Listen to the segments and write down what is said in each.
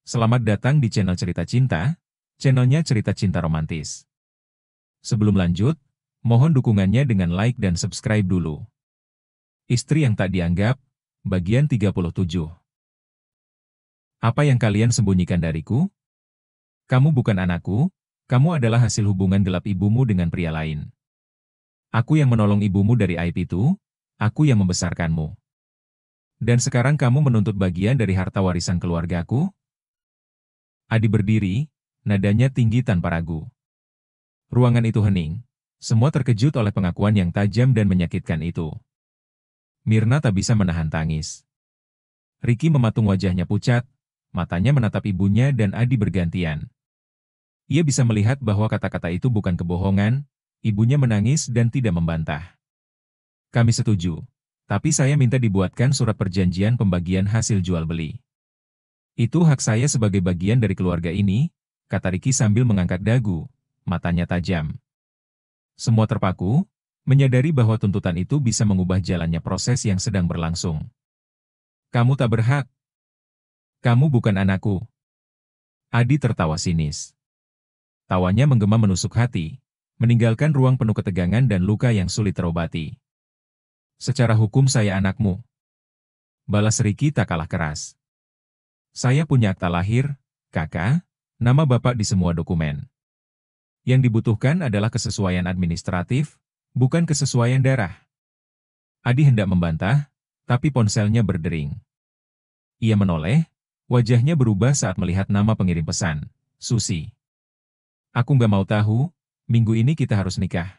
Selamat datang di channel Cerita Cinta, channelnya cerita cinta romantis. Sebelum lanjut, mohon dukungannya dengan like dan subscribe dulu. Istri yang tak dianggap, bagian 37. Apa yang kalian sembunyikan dariku? Kamu bukan anakku, kamu adalah hasil hubungan gelap ibumu dengan pria lain. Aku yang menolong ibumu dari aib itu, aku yang membesarkanmu. Dan sekarang kamu menuntut bagian dari harta warisan keluargaku? Adi berdiri, nadanya tinggi tanpa ragu. Ruangan itu hening. Semua terkejut oleh pengakuan yang tajam dan menyakitkan itu. Mirna tak bisa menahan tangis. Ricky mematung wajahnya pucat, matanya menatap ibunya dan Adi bergantian. Ia bisa melihat bahwa kata-kata itu bukan kebohongan, ibunya menangis dan tidak membantah. Kami setuju, tapi saya minta dibuatkan surat perjanjian pembagian hasil jual beli. Itu hak saya sebagai bagian dari keluarga ini, kata Ricky sambil mengangkat dagu, matanya tajam. Semua terpaku, menyadari bahwa tuntutan itu bisa mengubah jalannya proses yang sedang berlangsung. Kamu tak berhak. Kamu bukan anakku. Adi tertawa sinis. Tawanya menggema menusuk hati, meninggalkan ruang penuh ketegangan dan luka yang sulit terobati. Secara hukum saya anakmu. Balas Ricky tak kalah keras. Saya punya akta lahir, kakak, nama bapak di semua dokumen. Yang dibutuhkan adalah kesesuaian administratif, bukan kesesuaian darah. Adi hendak membantah, tapi ponselnya berdering. Ia menoleh, wajahnya berubah saat melihat nama pengirim pesan, Susi. Aku nggak mau tahu, minggu ini kita harus nikah.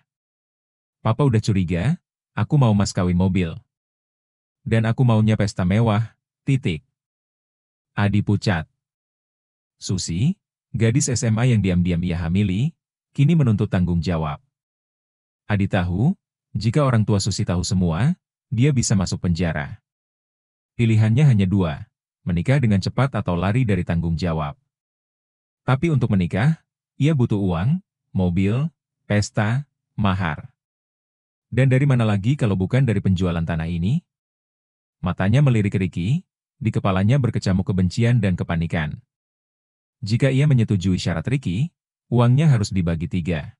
Papa udah curiga, aku mau mas kawin mobil. Dan aku maunya pesta mewah, titik. Adi pucat. Susi, gadis SMA yang diam-diam ia hamili, kini menuntut tanggung jawab. Adi tahu, jika orang tua Susi tahu semua, dia bisa masuk penjara. Pilihannya hanya dua, menikah dengan cepat atau lari dari tanggung jawab. Tapi untuk menikah, ia butuh uang, mobil, pesta, mahar. Dan dari mana lagi kalau bukan dari penjualan tanah ini? Matanya melirik Ricky, di kepalanya berkecamuk kebencian dan kepanikan. Jika ia menyetujui syarat Ricky, uangnya harus dibagi 3.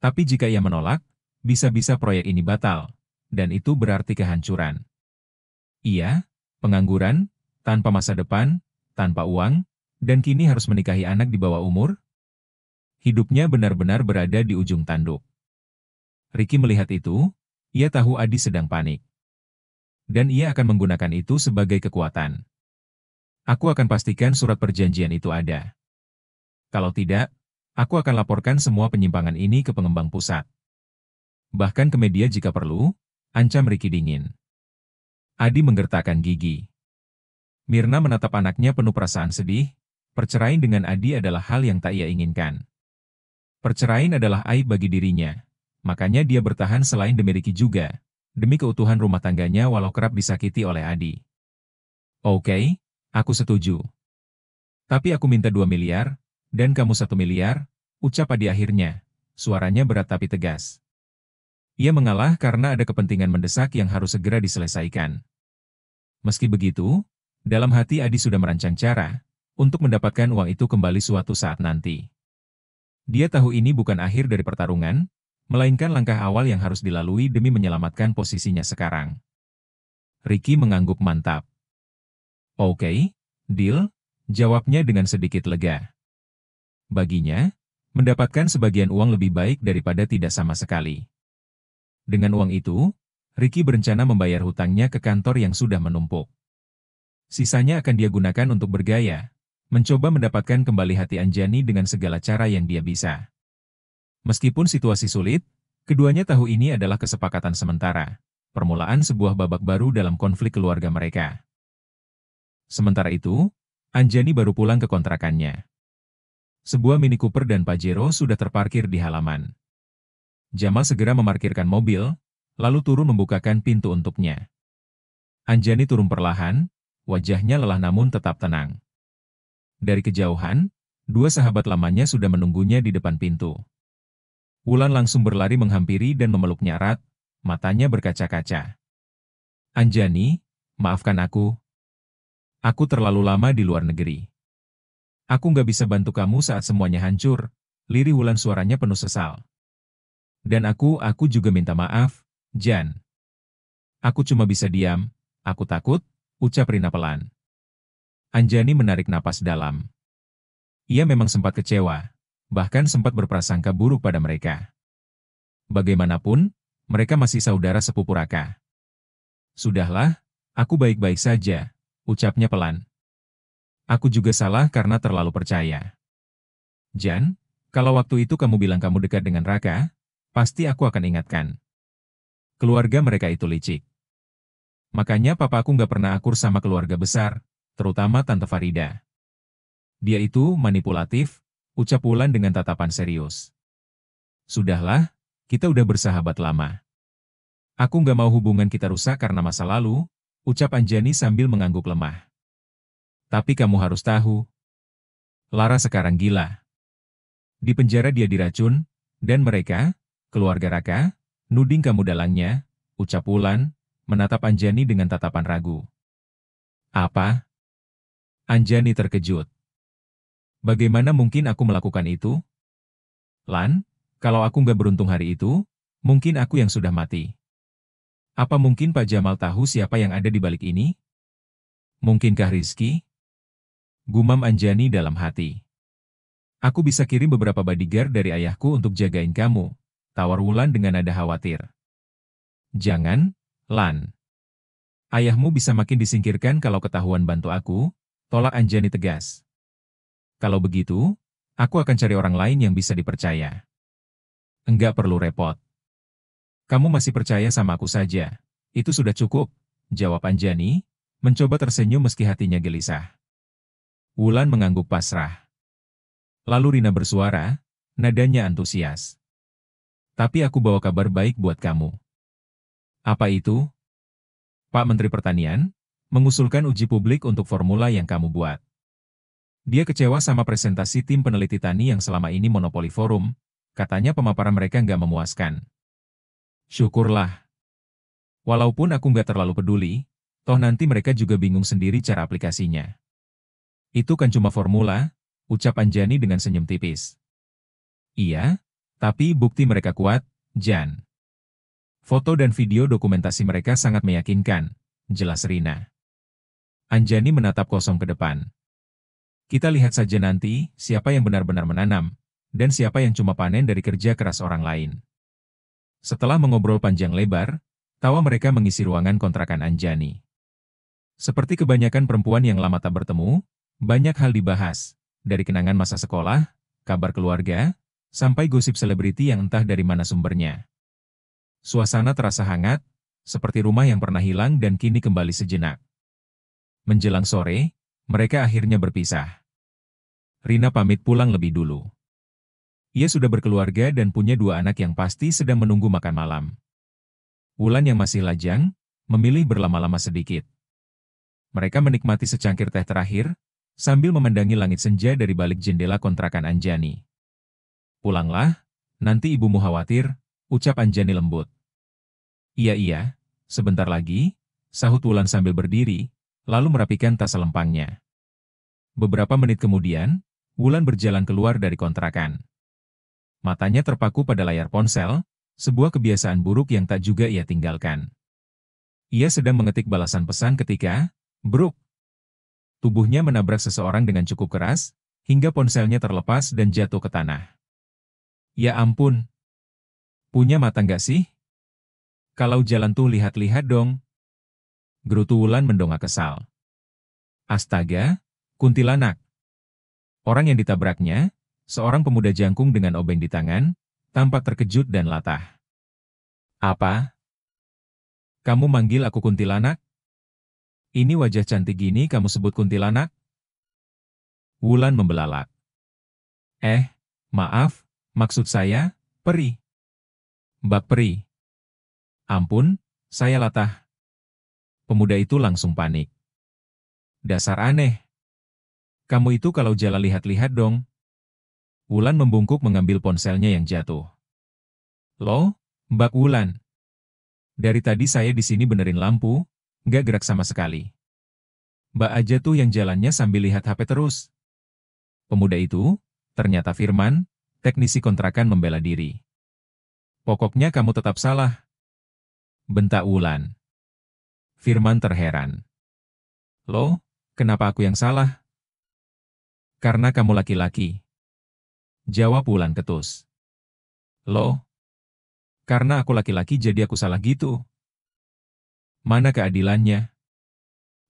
Tapi jika ia menolak, bisa-bisa proyek ini batal, dan itu berarti kehancuran. Ia, pengangguran, tanpa masa depan, tanpa uang, dan kini harus menikahi anak di bawah umur? Hidupnya benar-benar berada di ujung tanduk. Ricky melihat itu, ia tahu Adi sedang panik. Dan ia akan menggunakan itu sebagai kekuatan. Aku akan pastikan surat perjanjian itu ada. Kalau tidak, aku akan laporkan semua penyimpangan ini ke pengembang pusat. Bahkan ke media jika perlu, ancam Ricky dingin. Adi menggertakkan gigi. Mirna menatap anaknya penuh perasaan sedih, perceraian dengan Adi adalah hal yang tak ia inginkan. Perceraian adalah aib bagi dirinya, makanya dia bertahan selain demi Ricky juga, demi keutuhan rumah tangganya walau kerap disakiti oleh Adi. Oke, aku setuju. Tapi aku minta 2 miliar, dan kamu 1 miliar, ucap Adi akhirnya, suaranya berat tapi tegas. Ia mengalah karena ada kepentingan mendesak yang harus segera diselesaikan. Meski begitu, dalam hati Adi sudah merancang cara untuk mendapatkan uang itu kembali suatu saat nanti. Dia tahu ini bukan akhir dari pertarungan, melainkan langkah awal yang harus dilalui demi menyelamatkan posisinya sekarang. Ricky mengangguk mantap. Oke, deal, jawabnya dengan sedikit lega. Baginya, mendapatkan sebagian uang lebih baik daripada tidak sama sekali. Dengan uang itu, Ricky berencana membayar hutangnya ke kantor yang sudah menumpuk. Sisanya akan dia gunakan untuk bergaya, mencoba mendapatkan kembali hati Anjani dengan segala cara yang dia bisa. Meskipun situasi sulit, keduanya tahu ini adalah kesepakatan sementara, permulaan sebuah babak baru dalam konflik keluarga mereka. Sementara itu, Anjani baru pulang ke kontrakannya. Sebuah Mini Cooper dan Pajero sudah terparkir di halaman. Jamal segera memarkirkan mobil, lalu turun membukakan pintu untuknya. Anjani turun perlahan, wajahnya lelah namun tetap tenang. Dari kejauhan, 2 sahabat lamanya sudah menunggunya di depan pintu. Wulan langsung berlari menghampiri dan memeluknya erat, matanya berkaca-kaca. Anjani, maafkan aku. Aku terlalu lama di luar negeri. Aku nggak bisa bantu kamu saat semuanya hancur, lirih Wulan suaranya penuh sesal. Dan aku juga minta maaf, Jan. Aku cuma bisa diam, aku takut, ucap Rina pelan. Anjani menarik napas dalam. Ia memang sempat kecewa, bahkan sempat berprasangka buruk pada mereka. Bagaimanapun, mereka masih saudara sepupu Raka. Sudahlah, aku baik-baik saja, ucapnya pelan. Aku juga salah karena terlalu percaya. Jan, kalau waktu itu kamu bilang kamu dekat dengan Raka, pasti aku akan ingatkan. Keluarga mereka itu licik. Makanya papaku nggak pernah akur sama keluarga besar, terutama Tante Farida. Dia itu manipulatif, ucap Wulan dengan tatapan serius. Sudahlah, kita udah bersahabat lama. Aku nggak mau hubungan kita rusak karena masa lalu, ucap Anjani sambil mengangguk lemah. Tapi kamu harus tahu, Lara sekarang gila. Di penjara dia diracun, dan mereka, keluarga Raka, nuding kamu dalangnya, ucap Wulan, menatap Anjani dengan tatapan ragu. Apa? Anjani terkejut. Bagaimana mungkin aku melakukan itu? Lan, kalau aku nggak beruntung hari itu, mungkin aku yang sudah mati. Apa mungkin Pak Jamal tahu siapa yang ada di balik ini? Mungkinkah Rizky? Gumam Anjani dalam hati. Aku bisa kirim beberapa bodyguard dari ayahku untuk jagain kamu, tawar Wulan dengan nada khawatir. Jangan, Lan. Ayahmu bisa makin disingkirkan kalau ketahuan bantu aku, tolak Anjani tegas. Kalau begitu, aku akan cari orang lain yang bisa dipercaya. Enggak perlu repot. Kamu masih percaya sama aku saja. Itu sudah cukup, jawab Anjani, mencoba tersenyum meski hatinya gelisah. Wulan mengangguk pasrah. Lalu Rina bersuara, nadanya antusias. Tapi aku bawa kabar baik buat kamu. Apa itu? Pak Menteri Pertanian, mengusulkan uji publik untuk formula yang kamu buat. Dia kecewa sama presentasi tim peneliti tani yang selama ini monopoli forum, katanya pemaparan mereka nggak memuaskan. Syukurlah. Walaupun aku nggak terlalu peduli, toh nanti mereka juga bingung sendiri cara aplikasinya. Itu kan cuma formula, ucap Anjani dengan senyum tipis. Iya, tapi bukti mereka kuat, Jan. Foto dan video dokumentasi mereka sangat meyakinkan, jelas Rina. Anjani menatap kosong ke depan. Kita lihat saja nanti, siapa yang benar-benar menanam, dan siapa yang cuma panen dari kerja keras orang lain. Setelah mengobrol panjang lebar, tawa mereka mengisi ruangan kontrakan Anjani. Seperti kebanyakan perempuan yang lama tak bertemu, banyak hal dibahas, dari kenangan masa sekolah, kabar keluarga, sampai gosip selebriti yang entah dari mana sumbernya. Suasana terasa hangat, seperti rumah yang pernah hilang dan kini kembali sejenak. Menjelang sore, mereka akhirnya berpisah. Rina pamit pulang lebih dulu. Ia sudah berkeluarga dan punya 2 anak yang pasti sedang menunggu makan malam. Wulan yang masih lajang, memilih berlama-lama sedikit. Mereka menikmati secangkir teh terakhir, sambil memandangi langit senja dari balik jendela kontrakan Anjani. Pulanglah, nanti ibumu khawatir, ucap Anjani lembut. Iya, sebentar lagi, sahut Wulan sambil berdiri, lalu merapikan tas selempangnya. Beberapa menit kemudian, Wulan berjalan keluar dari kontrakan. Matanya terpaku pada layar ponsel, sebuah kebiasaan buruk yang tak juga ia tinggalkan. Ia sedang mengetik balasan pesan ketika, bruk. Tubuhnya menabrak seseorang dengan cukup keras, hingga ponselnya terlepas dan jatuh ke tanah. Ya ampun. Punya mata nggak sih? Kalau jalan tuh lihat-lihat dong. Gerutu Wulan mendongak kesal. Astaga, kuntilanak. Orang yang ditabraknya, seorang pemuda jangkung dengan obeng di tangan, tampak terkejut dan latah. Apa? Kamu manggil aku kuntilanak? Ini wajah cantik gini kamu sebut kuntilanak? Wulan membelalak. Maaf, maksud saya, peri. Mbak Peri. Ampun, saya latah. Pemuda itu langsung panik. Dasar aneh. Kamu itu kalau jalan lihat-lihat dong. Wulan membungkuk mengambil ponselnya yang jatuh. Loh, Mbak Wulan. Dari tadi saya di sini benerin lampu, nggak gerak sama sekali. Mbak aja tuh yang jalannya sambil lihat HP terus. Pemuda itu, ternyata Firman, teknisi kontrakan membela diri. Pokoknya kamu tetap salah, bentak Wulan. Firman terheran. Loh, kenapa aku yang salah? Karena kamu laki-laki. Jawab Wulan ketus. Loh, karena aku laki-laki jadi aku salah gitu. Mana keadilannya?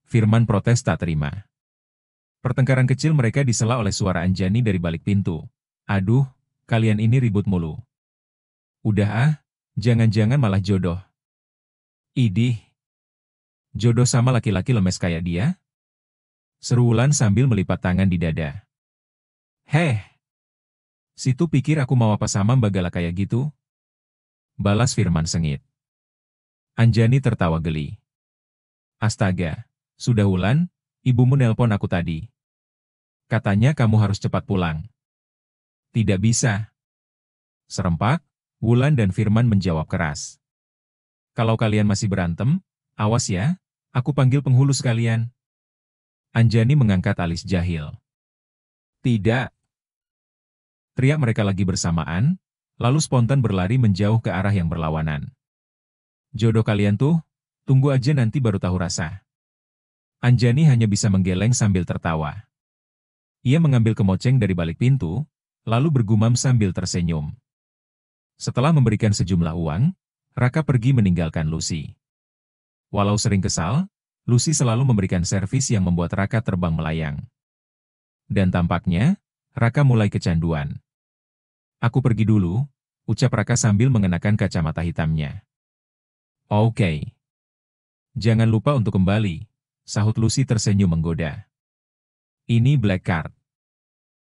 Firman protes tak terima. Pertengkaran kecil mereka disela oleh suara Anjani dari balik pintu. Aduh, kalian ini ribut mulu. Udah ah, jangan-jangan malah jodoh. Idih, jodoh sama laki-laki lemes kayak dia? Seru Wulan sambil melipat tangan di dada. Heh, situ pikir aku mau apa sama Mbak Gala kayak gitu? Balas Firman sengit. Anjani tertawa geli. Astaga, sudah Wulan, ibumu nelpon aku tadi. Katanya kamu harus cepat pulang. Tidak bisa. Serempak, Wulan dan Firman menjawab keras. Kalau kalian masih berantem, awas ya, aku panggil penghulu sekalian. Anjani mengangkat alis jahil. Tidak. Teriak mereka lagi bersamaan, lalu spontan berlari menjauh ke arah yang berlawanan. Jodoh kalian tuh, tunggu aja nanti baru tahu rasa. Anjani hanya bisa menggeleng sambil tertawa. Ia mengambil kemoceng dari balik pintu, lalu bergumam sambil tersenyum. Setelah memberikan sejumlah uang, Raka pergi meninggalkan Lucy. Walau sering kesal, Lucy selalu memberikan servis yang membuat Raka terbang melayang. Dan tampaknya, Raka mulai kecanduan. Aku pergi dulu, ucap Raka sambil mengenakan kacamata hitamnya. Oke. Jangan lupa untuk kembali, sahut Lucy tersenyum menggoda. Ini black card.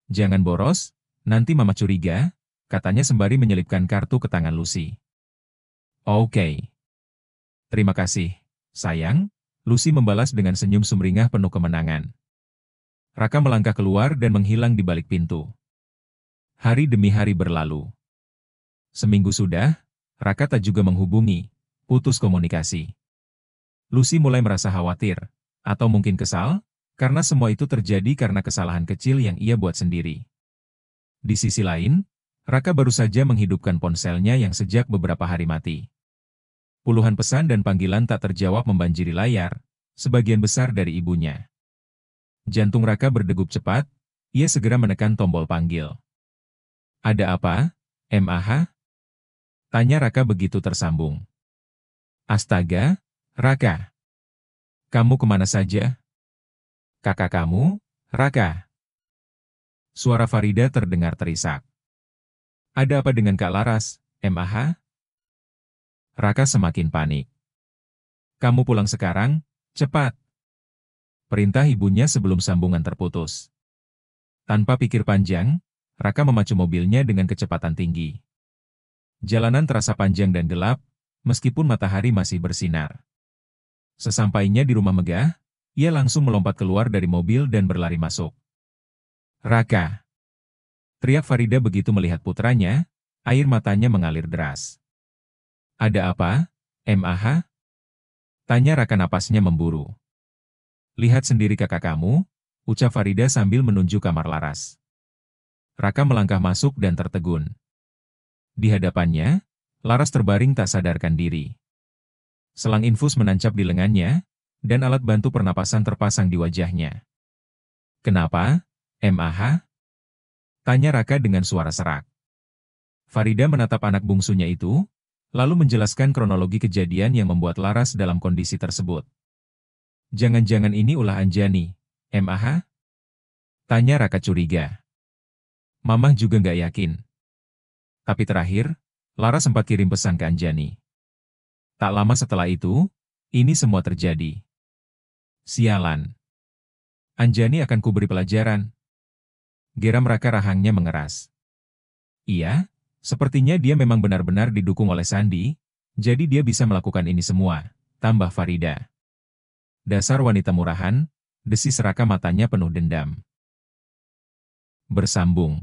Jangan boros, nanti Mama curiga, katanya sembari menyelipkan kartu ke tangan Lucy. Oke. Terima kasih, sayang, Lucy membalas dengan senyum sumringah penuh kemenangan. Raka melangkah keluar dan menghilang di balik pintu. Hari demi hari berlalu. Seminggu sudah, Raka tak juga menghubungi, putus komunikasi. Lucy mulai merasa khawatir, atau mungkin kesal, karena semua itu terjadi karena kesalahan kecil yang ia buat sendiri. Di sisi lain, Raka baru saja menghidupkan ponselnya yang sejak beberapa hari mati. Puluhan pesan dan panggilan tak terjawab membanjiri layar, sebagian besar dari ibunya. Jantung Raka berdegup cepat, ia segera menekan tombol panggil. Ada apa, MAH? Tanya Raka begitu tersambung. Astaga, Raka. Kamu kemana saja? Kakak kamu, Raka. Suara Farida terdengar terisak. Ada apa dengan Kak Laras, MAH? Raka semakin panik. Kamu pulang sekarang, cepat. Perintah ibunya sebelum sambungan terputus. Tanpa pikir panjang, Raka memacu mobilnya dengan kecepatan tinggi. Jalanan terasa panjang dan gelap, meskipun matahari masih bersinar. Sesampainya di rumah megah, ia langsung melompat keluar dari mobil dan berlari masuk. Raka! Teriak Farida begitu melihat putranya, air matanya mengalir deras. Ada apa, MAH? Tanya Raka napasnya memburu. Lihat sendiri kakak kamu, ucap Farida sambil menunjuk kamar Laras. Raka melangkah masuk dan tertegun. Di hadapannya, Laras terbaring tak sadarkan diri. Selang infus menancap di lengannya, dan alat bantu pernapasan terpasang di wajahnya. Kenapa, MAH? Tanya Raka dengan suara serak. Farida menatap anak bungsunya itu, lalu menjelaskan kronologi kejadian yang membuat Laras dalam kondisi tersebut. Jangan-jangan ini ulah Anjani, MAH? Tanya Raka curiga. Mamah juga nggak yakin. Tapi terakhir, Laras sempat kirim pesan ke Anjani. Tak lama setelah itu, ini semua terjadi. Sialan. Anjani akan kuberi pelajaran. Geram Raka rahangnya mengeras. Iya, sepertinya dia memang benar-benar didukung oleh Sandi, jadi dia bisa melakukan ini semua, tambah Farida. Dasar wanita murahan, desis Raka matanya penuh dendam. Bersambung.